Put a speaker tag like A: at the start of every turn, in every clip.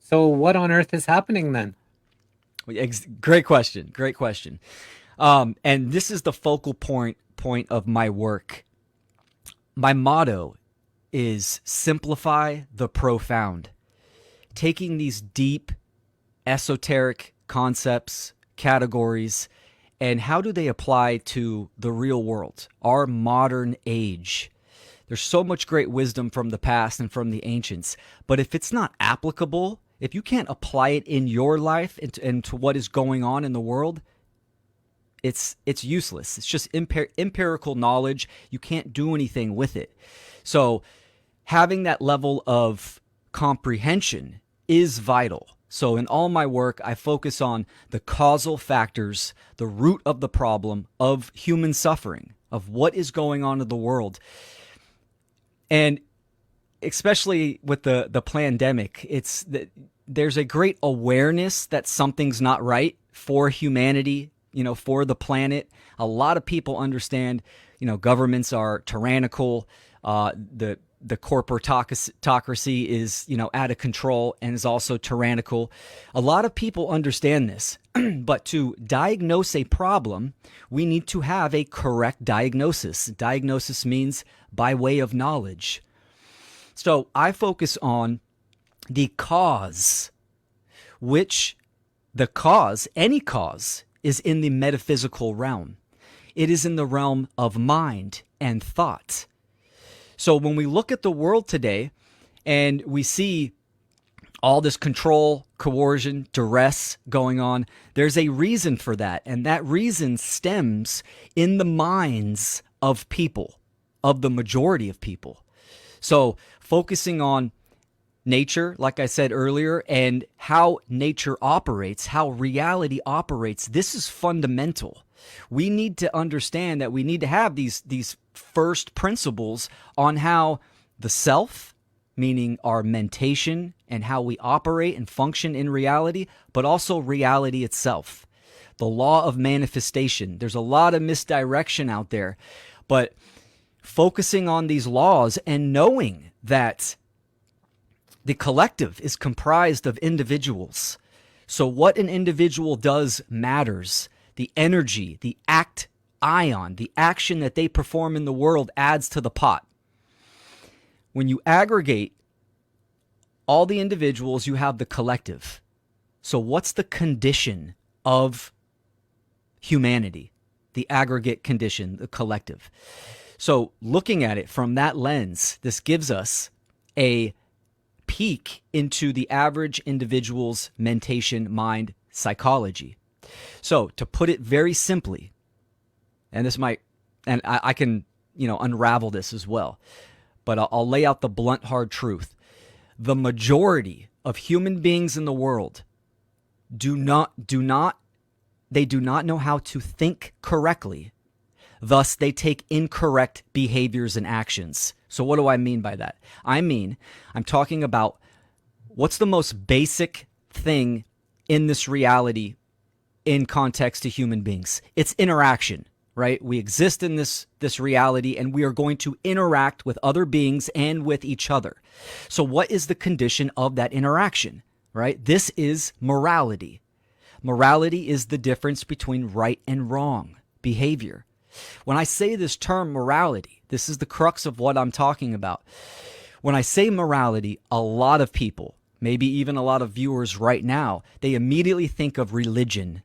A: So what on earth is happening then?
B: Great question. Great question. And this is the focal point of my work. My motto is simplify the profound. Taking these deep, esoteric concepts, categories, and how do they apply to the real world, our modern age? There's so much great wisdom from the past and from the ancients, but if it's not applicable, if you can't apply it in your life and to what is going on in the world, it's useless. It's just empirical knowledge. You can't do anything with it. So having that level of comprehension is vital. So in all my work, I focus on the causal factors, the root of the problem of human suffering, of what is going on in the world. And especially with the pandemic, there's a great awareness that something's not right for humanity, for the planet. A lot of people understand, governments are tyrannical. The corporatocracy is, out of control and is also tyrannical. A lot of people understand this, but to diagnose a problem, we need to have a correct diagnosis. Diagnosis means by way of knowledge. So I focus on the cause, any cause, is in the metaphysical realm. It is in the realm of mind and thought. So when we look at the world today and we see all this control, coercion, duress going on, there's a reason for that. And that reason stems in the minds of people, of the majority of people. So focusing on nature, like I said earlier, and how nature operates, how reality operates, this is fundamental. We need to understand that we need to have these first principles on how the self, meaning our mentation and how we operate and function in reality, but also reality itself. The law of manifestation. There's a lot of misdirection out there, but focusing on these laws and knowing that the collective is comprised of individuals. So what an individual does matters. The energy, the ion, the action that they perform in the world adds to the pot. When you aggregate all the individuals, you have the collective. So what's the condition of humanity? The aggregate condition, the collective. So looking at it from that lens, this gives us a peek into the average individual's mentation, mind, psychology. So to put it very simply, and I can, unravel this as well, but I'll lay out the blunt, hard truth. The majority of human beings in the world do not know how to think correctly. Thus, they take incorrect behaviors and actions. So what do I mean by that? I'm talking about what's the most basic thing in this reality in context to human beings. It's interaction, right? We exist in this reality and we are going to interact with other beings and with each other. So what is the condition of that interaction, right? This is morality. Morality is the difference between right and wrong behavior. When I say this term morality, this is the crux of what I'm talking about. When I say morality, a lot of people, maybe even a lot of viewers right now, they immediately think of religion.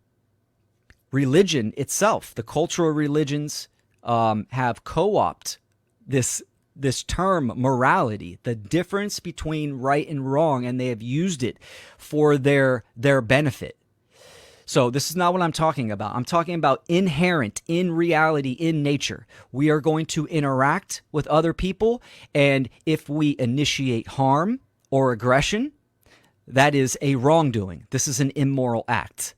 B: Religion itself, the cultural religions have co-opted this term morality, the difference between right and wrong, and they have used it for their benefit. So this is not what I'm talking about. I'm talking about inherent in reality, in nature. We are going to interact with other people, and if we initiate harm or aggression, that is a wrongdoing. This is an immoral act.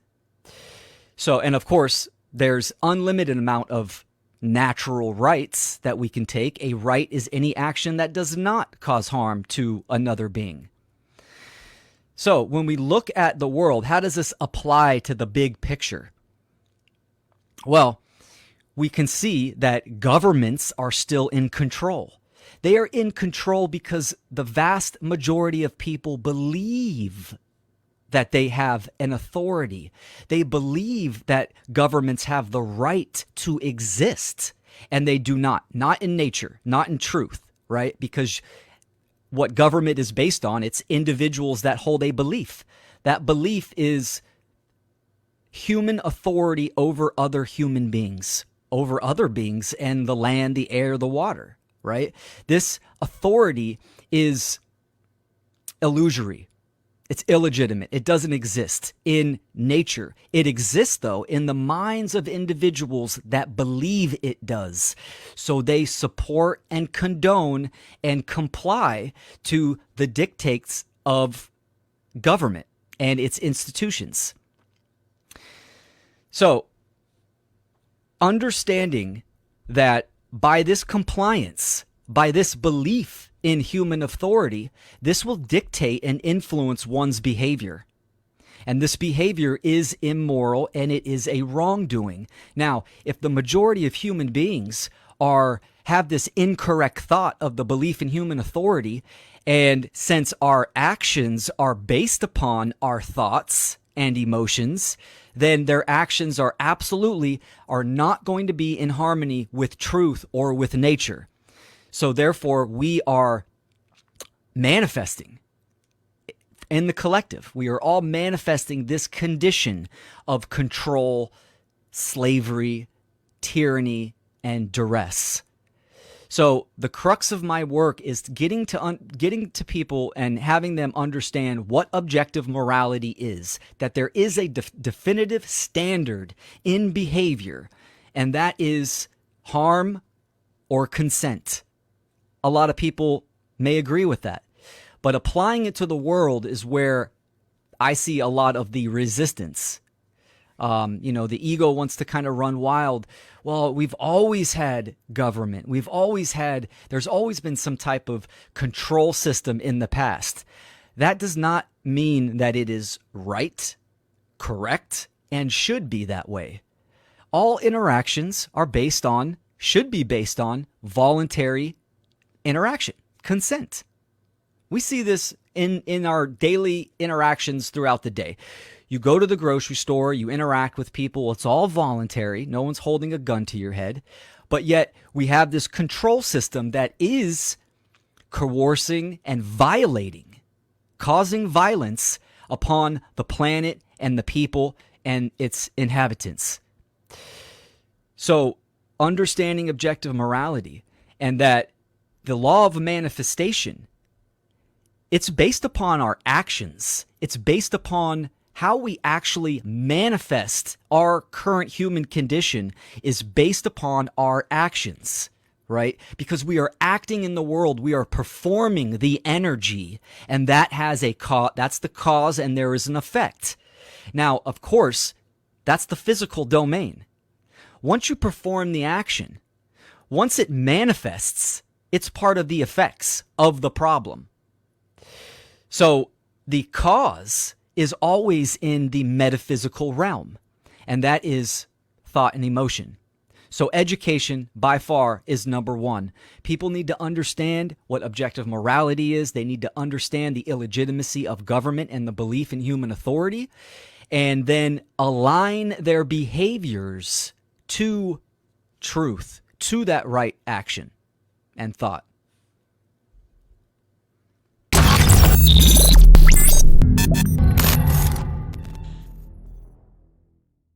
B: So, and of course, there's unlimited amount of natural rights that we can take. A right is any action that does not cause harm to another being. So when we look at the world, how does this apply to the big picture? Well, we can see that governments are still in control. They are in control because the vast majority of people believe that they have an authority. They believe that governments have the right to exist, and they do not. Not in nature, not in truth, right? Because what government is based on, it's individuals that hold a belief. That belief is human authority over other human beings, over other beings and the land, the air, the water, right? This authority is illusory. It's illegitimate. It doesn't exist in nature. It exists, though, in the minds of individuals that believe it does. So they support and condone and comply to the dictates of government and its institutions. So, understanding that by this compliance, by this belief in human authority, this will dictate and influence one's behavior. And this behavior is immoral and it is a wrongdoing. Now, if the majority of human beings have this incorrect thought of the belief in human authority, and since our actions are based upon our thoughts and emotions, then their actions are not going to be in harmony with truth or with nature. So therefore, we are manifesting in the collective. We are all manifesting this condition of control, slavery, tyranny, and duress. So the crux of my work is getting to people and having them understand what objective morality is, that there is a definitive standard in behavior, and that is harm or consent. A lot of people may agree with that, but applying it to the world is where I see a lot of the resistance. The ego wants to kind of run wild. Well, we've always had government. There's always been some type of control system in the past. That does not mean that it is right, correct, and should be that way. All interactions should be based on voluntary interaction, consent. We see this in our daily interactions throughout the day. You go to the grocery store, you interact with people, it's all voluntary. No one's holding a gun to your head. But yet we have this control system that is coercing and violating, causing violence upon the planet and the people and its inhabitants. So understanding objective morality and that the law of manifestation, it's based upon our actions. It's based upon how we actually manifest our current human condition is based upon our actions, right? Because we are acting in the world, we are performing the energy, and that has that's the cause, and there is an effect. Now, of course, that's the physical domain. Once you perform the action, once it manifests, it's part of the effects of the problem. So the cause is always in the metaphysical realm, and that is thought and emotion. So education, by far, is number one. People need to understand what objective morality is. They need to understand the illegitimacy of government and the belief in human authority, and then align their behaviors to truth, to that right action and thought.